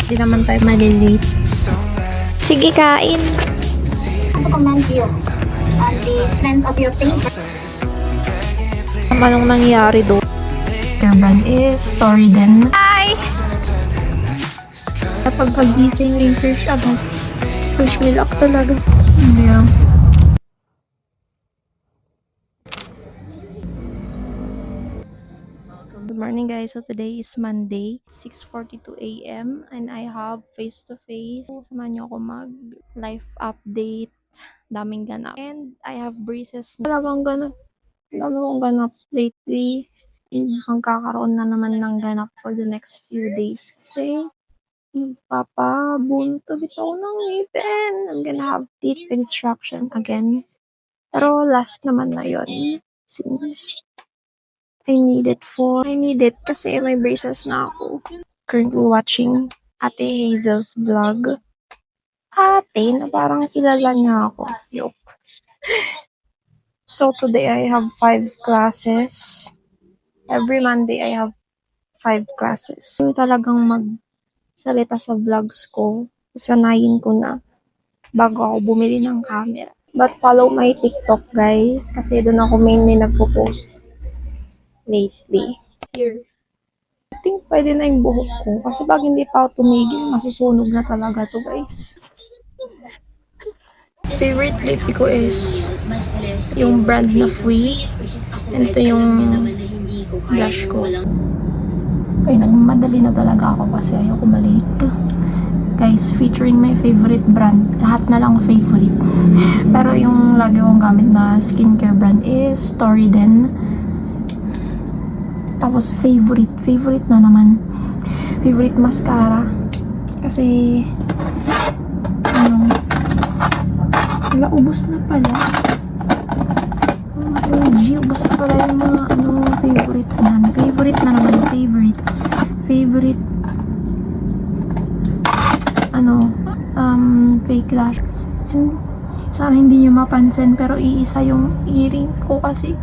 Hindi naman tayo malilate. Sige, kain. Recommend you the strength of your finger. Anong nangyari doon? Your brand is story din. Hi! Kapag pagising, research ako. Wish me luck talaga. Yeah. Good morning guys. So today is Monday, 6:42 a.m. and I have face-to-face. Samahan niyo ako mag life update. Daming ganap. And I have breezes. Talagang ganap. Talagang ganap lately. Magkakaroon na naman ng ganap for the next few days. Kasi papabuntog ito ng ngipin. I'm gonna have teeth extraction again. Pero last naman na yun. Since I need it kasi may braces na ako. Currently watching Ate Hazel's vlog. Ate, na parang kilala niya ako. Joke. So today I have 5 classes. Every Monday I have 5 classes. Yung talagang magsalita sa vlogs ko, sanayin ko na bago ako bumili ng camera. But follow my TikTok guys kasi doon ako mainly nagpo-post lately. Here. I think pwede na yung buhok ko kasi pag hindi pa ako tumigil, masusunog na talaga to guys. Favorite lip ko is yung brand na Fui. And ito yung blush ko. Ay, nagmamadali na talaga ako kasi ayoko malate. Guys, featuring my favorite brand. Lahat na lang favorite. Pero yung lagi kong gamit na skincare brand is Story din. Tapos favorite na naman. Favorite mascara. Kasi wala, ubos na pala. OG, ubos na pala yung mga favorite na. Favorite na naman. Favorite fake lash. And sana hindi nyo mapansin pero iisa yung earrings ko kasi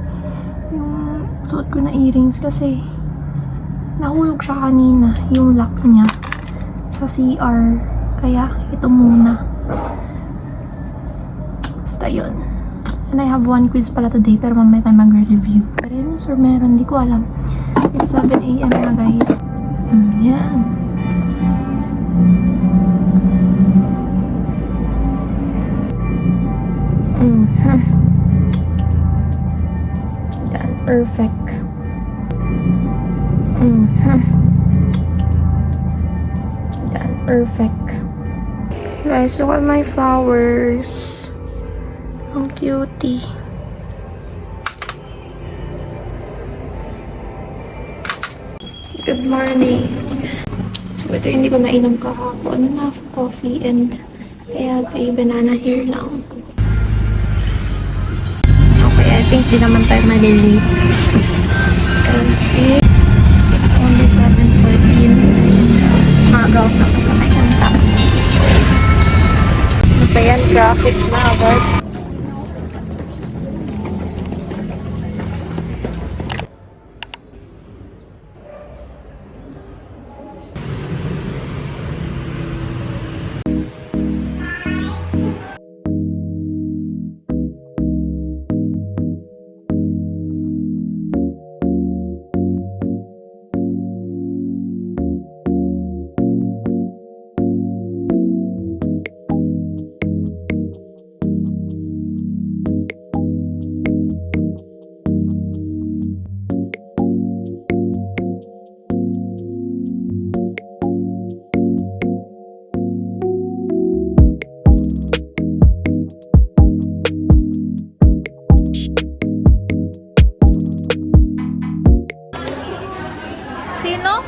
yung suot ko na earrings kasi nahulog siya kanina yung lock niya sa CR kaya ito muna basta yun. And I have one quiz pala today pero mamaya tayo magre-review pero yun sir meron, di ko alam. It's 7 a.m. na guys. Yan. Yan, perfect. Yan, perfect. Guys, look at my flowers. Ang cutie. Good morning. So, ito hindi ko nainom kahapon na coffee and I have a banana here lang. Okay, I think di naman tayo malilate. Kasi it's only 7:14 and magaw na kasakay ng taxi. So, ano pa yan? Traffic na agad. Sino?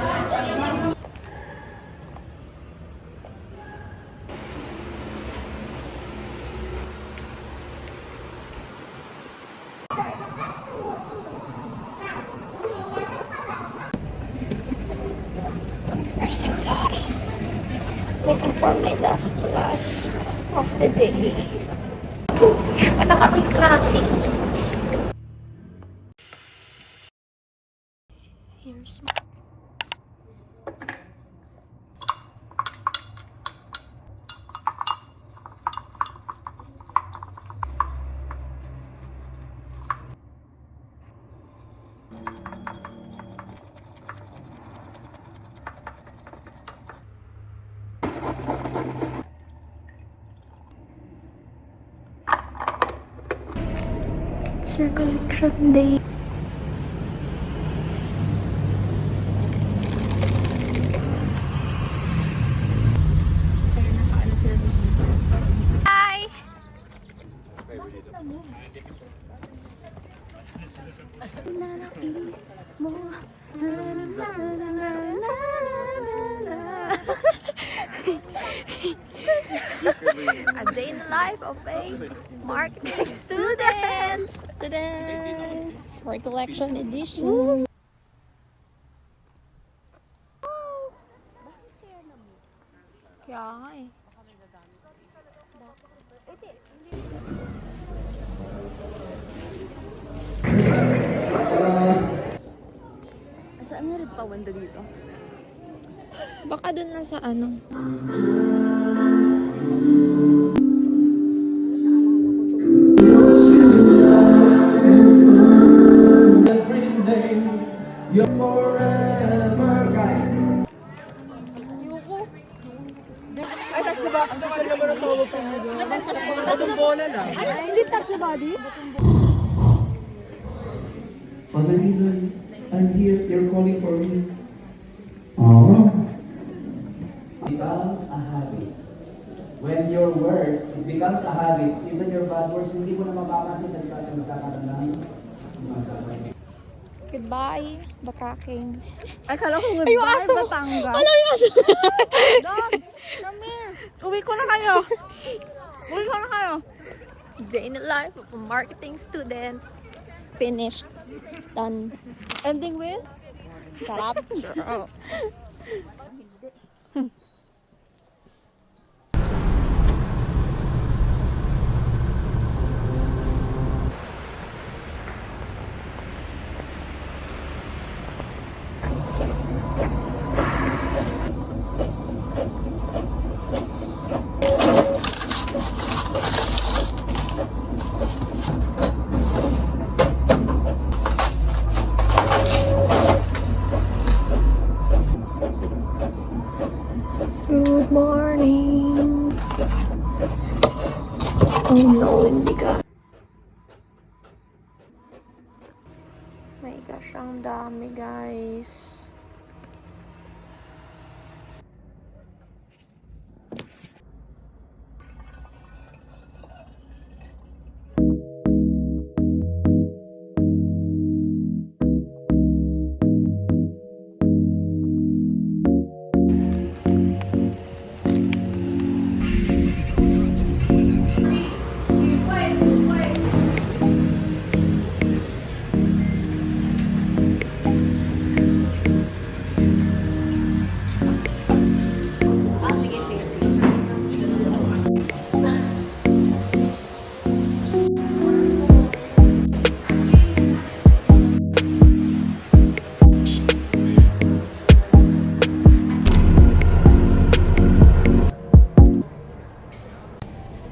Waiting for my last class of the day. Wala kaming klase. Here's my Poster collection day. Hi! A day in the life of a marketing student. Ta-da! For collection edition. Kaya nga eh. Saan na rin pawanda dito? Baka dun na sa ano. You're forever, guys. Ay, touch the body. Ang social naman ang tawag ko. Batong bola lang. Ay, hindi touch the body? Father Enoy, I'm here. You're calling for me. Oh. Become a habit. When your words, it becomes a habit, even your bad words, hindi mo na mapapansin nagsasalita ka ng masama. Goodbye, Bakaking. Ay, kala ko goodbye, Batangas. Wala yung aso. Dogs, come here. Uwi ko na kayo. Uwi ko na kayo. Day in the life of a marketing student. Finished. Done. Ending with? Sarap. Girl. Good morning. Oh no, hindi ka. My gosh, ang dami guys.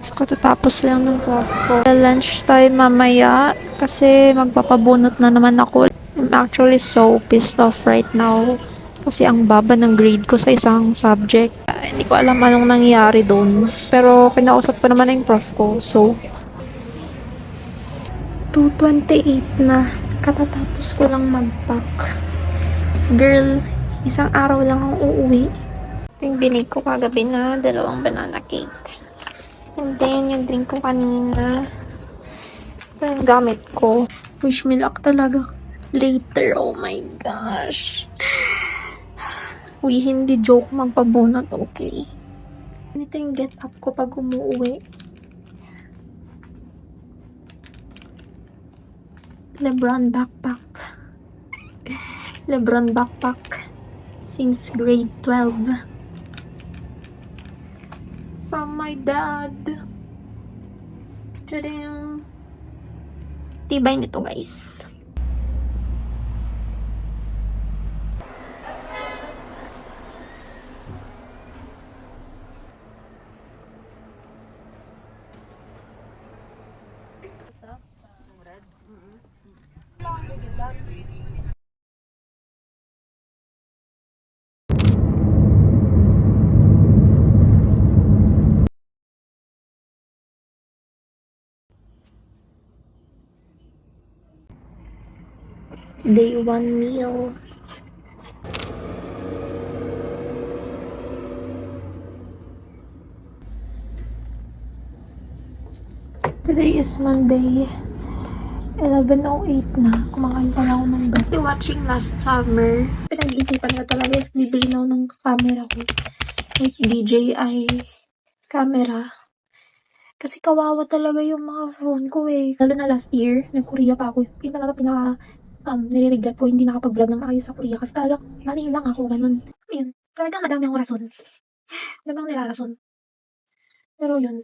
So, katatapos lang ng class ko. Lunch time mamaya kasi magpapabunot na naman ako. I'm actually so pissed off right now kasi ang baba ng grade ko sa isang subject. Hindi ko alam anong nangyari doon. Pero kinausap ko naman yung prof ko. So, 2:28 na. Katatapos ko lang mag-pack. Girl, isang araw lang ang uuwi. Ito yung binig ko kagabi na 2 banana cake. And then, yung drink ko kanina. Ito yung gamit ko. Wish me luck talaga. Later, oh my gosh. Uy, hindi joke magpabunot, okay? Ito yung get up ko pag umuwi. Lebron backpack. Lebron backpack. Since grade 12. From my dad. Tadam! Tibay nito, guys. Day 1 meal. Today is Monday. 11:08 na. Kumakain pa lang ako ng bread. Watching last summer. Pinag-iisipan ko talaga if bibili na ako ng camera ko. Like DJI camera. Kasi kawawa talaga yung mga phone ko eh. Lalo na last year, nag-Korea pa ako. Yun talaga pinaka nire-regret ko, hindi nakapag-vlog ng maayos sa Korea. Kasi talaga, galing lang ako, ganun. Ayun, talaga madami akong rason. Madami akong nilarason. Pero yun,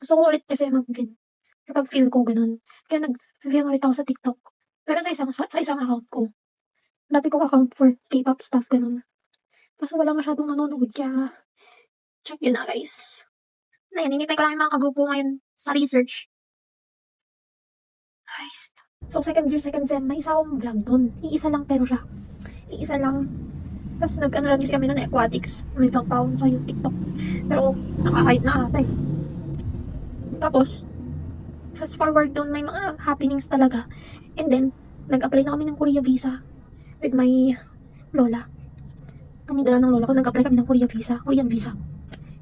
gusto ko ulit kasi mag-vlog. Kapag feel ko, ganun. Kaya nag-vlog ulit ako sa TikTok. Pero sa isang account ko. Dati ko account for K-pop stuff, ganun. Kaso wala masyadong nanonood, kaya check yun na guys. Na yun, hinintay ko lang yung mga kagrupo ngayon sa research. Guys. So, second year, second sem, may isa akong vlog dun. Iisa lang pero siya. Iisa lang. Tapos nag-ano lang kasi kami nun, aquatics. May vlog pa akong sa TikTok. Pero, nakakahit na ata eh. Tapos, fast forward dun, may mga happenings talaga. And then, nag-apply na kami ng Korea visa with my lola. Kami dala ng lola ko, nag-apply kami ng Korea visa. Korean visa.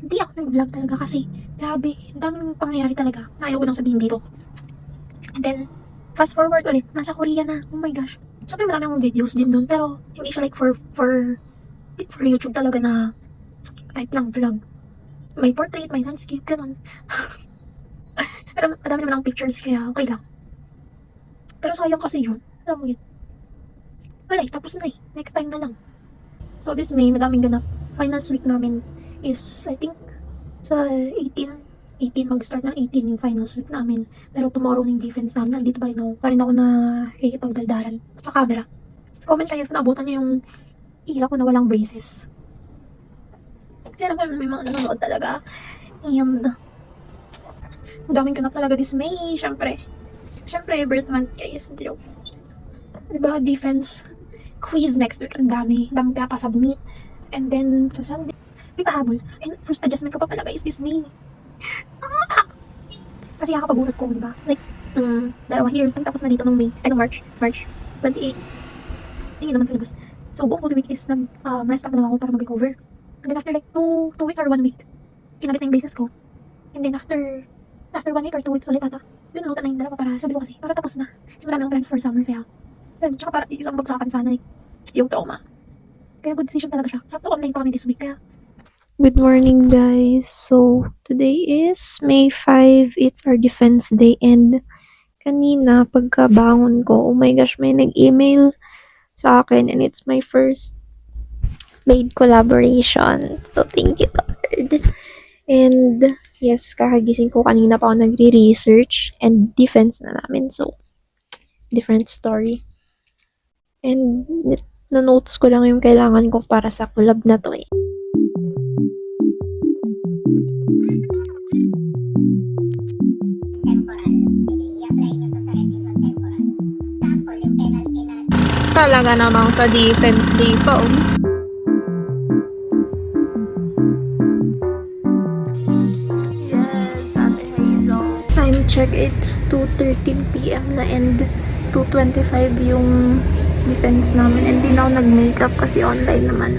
Hindi ako nag-vlog talaga kasi, grabe, ang daming pangyayari talaga. Ayaw ko nang sabihin dito. And then, fast forward ulit, nasa Korea na. Oh my gosh. Siyempre marami akong videos din doon, pero hindi siya like for YouTube talaga na type ng vlog. May portrait, may landscape, ganun. Pero madami naman akong pictures, kaya okay lang. Pero sayang kasi yun. Alam mo yun. Wala tapos na eh. Next time na lang. So this May, madaming ganap. Finals week namin is, I think, sa 18 mag-start ng 18 yung finals week namin. Pero tomorrow yung defense namin, nandito pa rin ako na ikipagdaldaran sa camera. Comment kayo if naabutan nyo yung ira ko na walang braces. Kasi alam ko may mga nanonood talaga. And, ang daming ganap talaga this May, syempre, birth month guys, joke. Diba, defense quiz next week, ang daming pinapasubmit. And then, sa Sunday, may pahabol. And first adjustment ko pa pala guys, this May. Kasi kakapagulot ko, diba? Like, dalawa here, tapos na dito ng May, March 28. Yun naman sa labas. So, buong whole week is rest up na lang ako para mag-recover. And then after like 2 weeks or 1 week, kinabit na yung braces ko. And then after 1 week or 2 weeks ulit ata, yun, nalutan na yung dalawa para, sabi ko kasi, para tapos na. Kasi marami akong plans for summer, kaya, yun, tsaka para isang bagsakan sana eh, yung trauma. Kaya good decision talaga siya. Sakto online pa kami this week, kaya. Good morning guys. So, today is May 5. It's our defense day. And kanina, pagkabangon ko, oh my gosh, may nag-email sa akin. And it's my first paid collaboration. So, thank you, Lord. And, yes, kakagising ko. Kanina pa ako nagre-research. And defense na namin. So, different story. And, na-notes ko lang yung kailangan ko para sa collab na to eh. Temporal. Sige, i-apply nyo to sa revision temporal. Sample, yung penalty na Talaga namang sa defense day pa, oh. Yes, Ate Hazel. Time check, it's 2:13 PM na and 2:25 yung defense namin. And di na ako nag-makeup kasi online naman.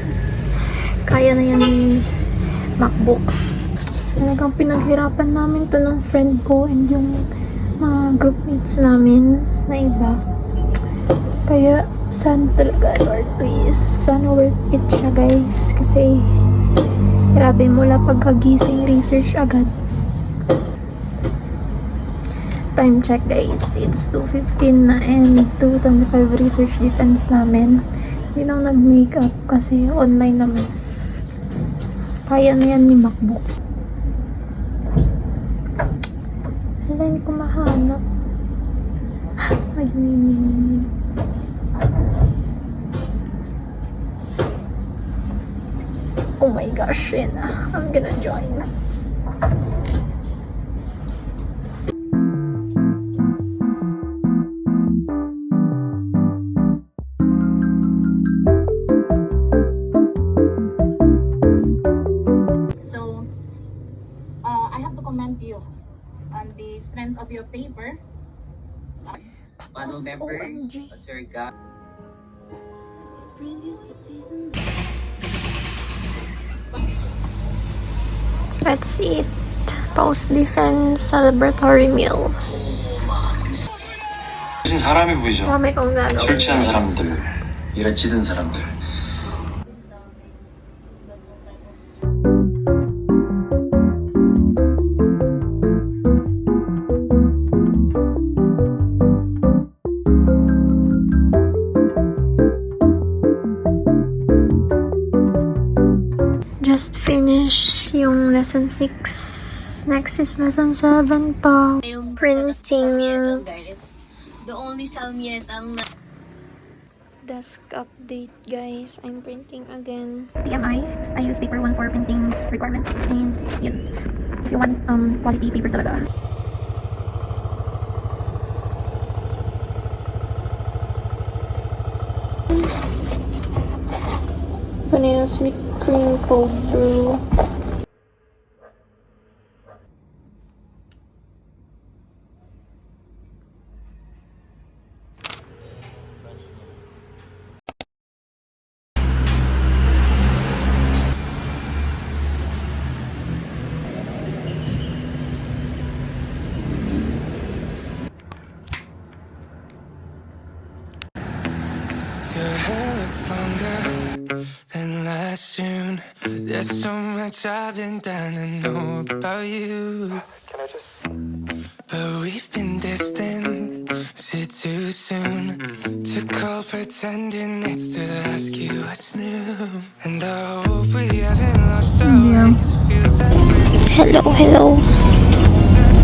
Kaya na yan ni MacBook. Talagang pinaghirapan namin to ng friend ko and yung mga groupmates namin na iba. Kaya, sana talaga, Lord, please. Sana worth it siya, guys. Kasi, grabe, mula pagkagising, research agad. Time check, guys. It's 2:15 na and 2:25 research defense namin. Hindi na ako nag-makeup kasi online naman. Kaya na yan ni MacBook. Hala, hindi ko mahanap. Ayun. Oh my gosh, yun na. I'm gonna join. So, I have to commend you on the strength of your paper. Panel members, OMG. Sir Gab, Let's eat post-defense celebratory meal. 무슨 사람이 보이죠? Dami kong gagawin. 술 취한 사람들, 일에 찌든 사람들. Just finish yung lesson 6. Next is lesson 7 pa. Printing. Guys. The only samyet ang Desk update, guys. I'm printing again. TMI, I use paper 1 for printing requirements. And yun, if you want quality paper talaga. Vanilla sweet cream cold brew. Your hair looks longer than last June. There's so much I've been dying to know about you. But we've been distant. Is it too soon to call pretending it's to ask you what's new? And I hope we haven't lost our way, 'cause it feels like we're Hello. Oh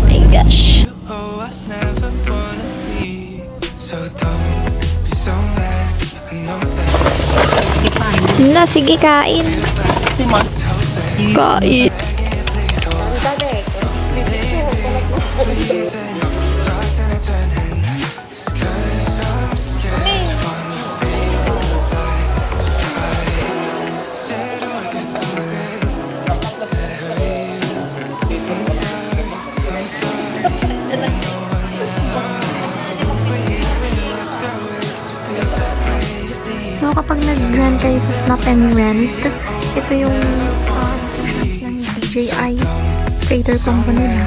my gosh. oh, I never wanna be. So don't be so mad. I know that Na, sige, kain. Kain. tossing and turning. It's 'cause I'm scared one day you won't reply. So I said oh, I got something that hurt you. I'm sorry. No one ever meant to, but you haven't lost our way, 'cause it feels that way to me. So, kapag nag-rent kayo sa Snap and Rent, ito yung ng DJI Creator Company na.